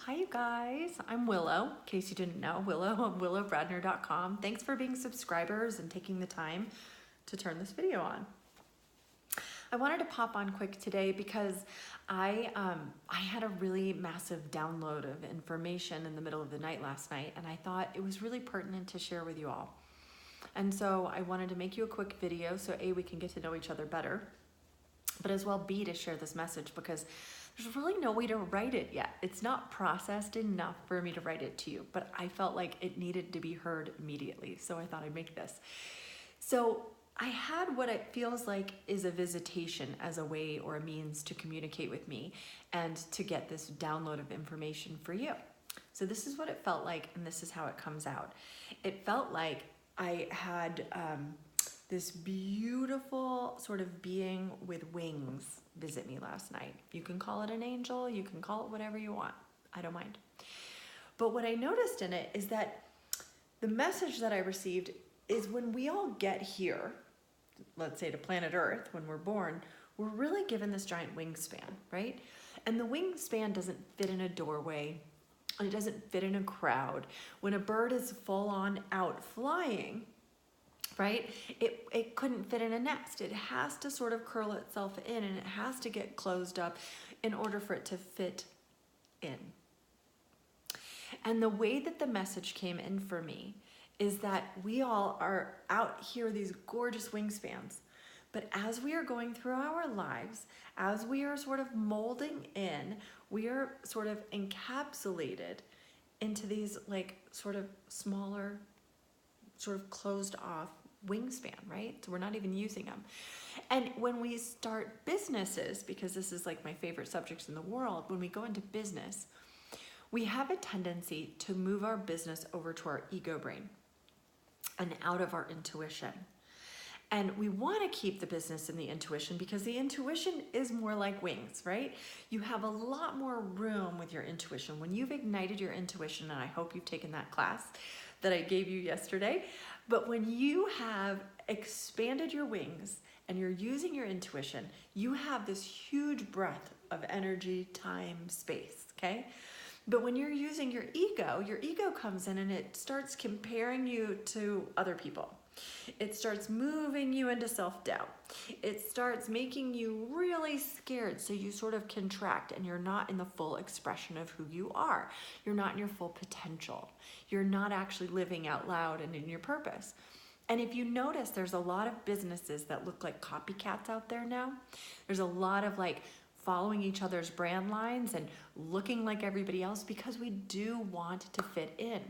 Hi you guys, I'm Willow, in case you didn't know, Willow on willowbradner.com. Thanks for being subscribers and taking the time to turn this video on. I wanted to pop on quick today because I had a really massive download of information in the middle of the night last night, and I thought it was really pertinent to share with you all. And so I wanted to make you a quick video so A, we can get to know each other better, but as well B, to share this message because there's really no way to write it yet. It's not processed enough for me to write it to you, but I felt like it needed to be heard immediately, so I thought I'd make this. So I had what it feels like is a visitation as a way or a means to communicate with me and to get this download of information for you. So this is what it felt like, and this is how it comes out. It felt like I had this beautiful sort of being with wings visit me last night. You can call it an angel, you can call it whatever you want. I don't mind. But what I noticed in it is that the message that I received is when we all get here, let's say to planet Earth, when we're born, we're really given this giant wingspan, right? And the wingspan doesn't fit in a doorway, and it doesn't fit in a crowd. When a bird is full on out flying, right? It couldn't fit in a nest. It has to sort of curl itself in, and it has to get closed up in order for it to fit in. And the way that the message came in for me is that we all are out here, these gorgeous wingspans. But as we are going through our lives, as we are sort of molding in, we are sort of encapsulated into these like sort of smaller, sort of closed off wingspan, right? So we're not even using them. And when we start businesses, because this is like my favorite subjects in the world, when we go into business, we have a tendency to move our business over to our ego brain and out of our intuition. And we want to keep the business in the intuition because the intuition is more like wings, right? You have a lot more room with your intuition. When you've ignited your intuition, and I hope you've taken that class that I gave you yesterday, but when you have expanded your wings and you're using your intuition, you have this huge breadth of energy, time, space, okay? But when you're using your ego comes in and it starts comparing you to other people. It starts moving you into self-doubt. It starts making you really scared, so you sort of contract and you're not in the full expression of who you are. You're not in your full potential. You're not actually living out loud and in your purpose. And if you notice, there's a lot of businesses that look like copycats out there now. There's a lot of like following each other's brand lines and looking like everybody else because we do want to fit in.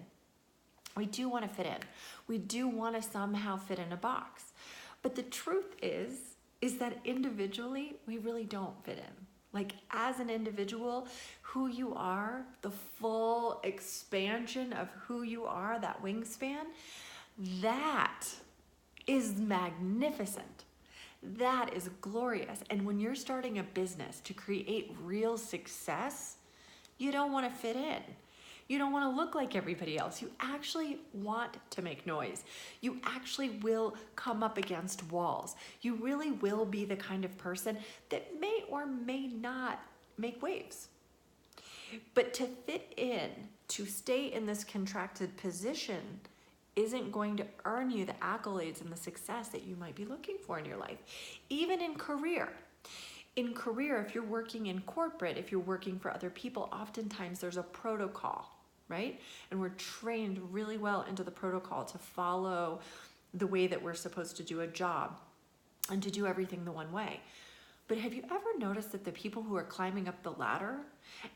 We do want to fit in. We do want to somehow fit in a box. But the truth is that individually, we really don't fit in. Like as an individual, who you are, the full expansion of who you are, that wingspan, that is magnificent. That is glorious. And when you're starting a business to create real success, you don't want to fit in. You don't want to look like everybody else. You actually want to make noise. You actually will come up against walls. You really will be the kind of person that may or may not make waves. But to fit in, to stay in this contracted position, isn't going to earn you the accolades and the success that you might be looking for in your life. Even in career. In career, if you're working in corporate, if you're working for other people, oftentimes there's a protocol, right? And we're trained really well into the protocol to follow the way that we're supposed to do a job and to do everything the one way. But have you ever noticed that the people who are climbing up the ladder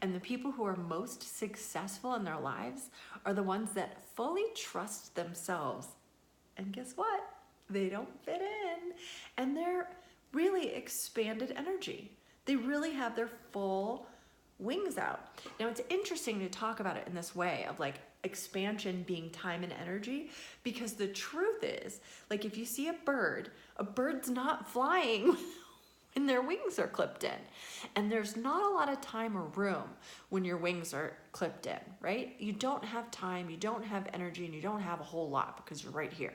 and the people who are most successful in their lives are the ones that fully trust themselves? And guess what? They don't fit in. And they're really expanded energy. They really have their full wings out. Now it's interesting to talk about it in this way of like expansion being time and energy, because the truth is, like if you see a bird's not flying when their wings are clipped in. And there's not a lot of time or room when your wings are clipped in, right? You don't have time, you don't have energy, and you don't have a whole lot because you're right here.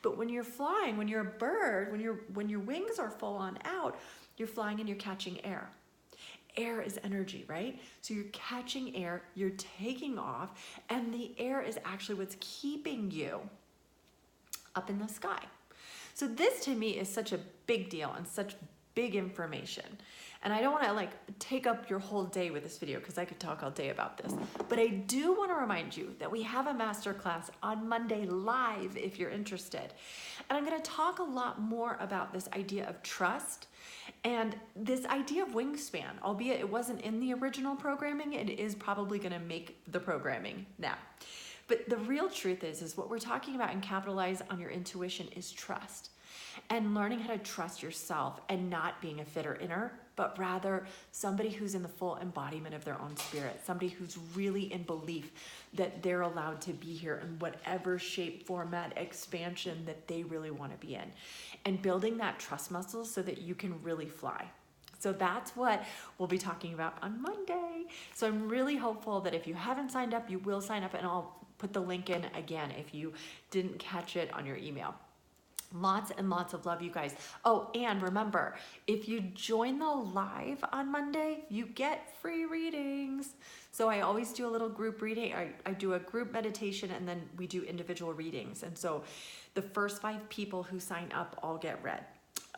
But when you're flying, when you're a bird, when your wings are full on out, you're flying and you're catching air. air is energy, right? So you're catching air, you're taking off, and the air is actually what's keeping you up in the sky. So this to me is such a big deal and such big information. And I don't want to take up your whole day with this video because I could talk all day about this. But I do want to remind you that we have a masterclass on Monday live if you're interested. And I'm going to talk a lot more about this idea of trust and this idea of wingspan, albeit it wasn't in the original programming, it is probably going to make the programming now. But the real truth is what we're talking about and capitalize on your intuition is trust. And learning how to trust yourself and not being a fit or inner, but rather somebody who's in the full embodiment of their own spirit, somebody who's really in belief that they're allowed to be here in whatever shape, format, expansion that they really want to be in. And building that trust muscle so that you can really fly. So that's what we'll be talking about on Monday. So I'm really hopeful that if you haven't signed up, you will sign up, and I'll put the link in again if you didn't catch it on your email. Lots and lots of love, you guys. Oh, and remember, if you join the live on Monday, you get free readings. So I always do a little group reading. I do a group meditation, and then we do individual readings. And so the first 5 people who sign up all get read.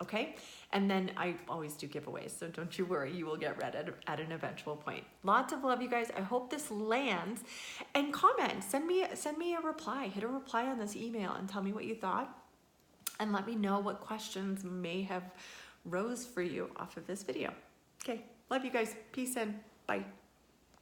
Okay? And then I always do giveaways, so don't you worry, you will get read at an eventual point. Lots of love, you guys. I hope this lands. And comment, send me a reply. Hit a reply on this email and tell me what you thought. And let me know what questions may have rose for you off of this video. Okay, love you guys. Peace in. Bye.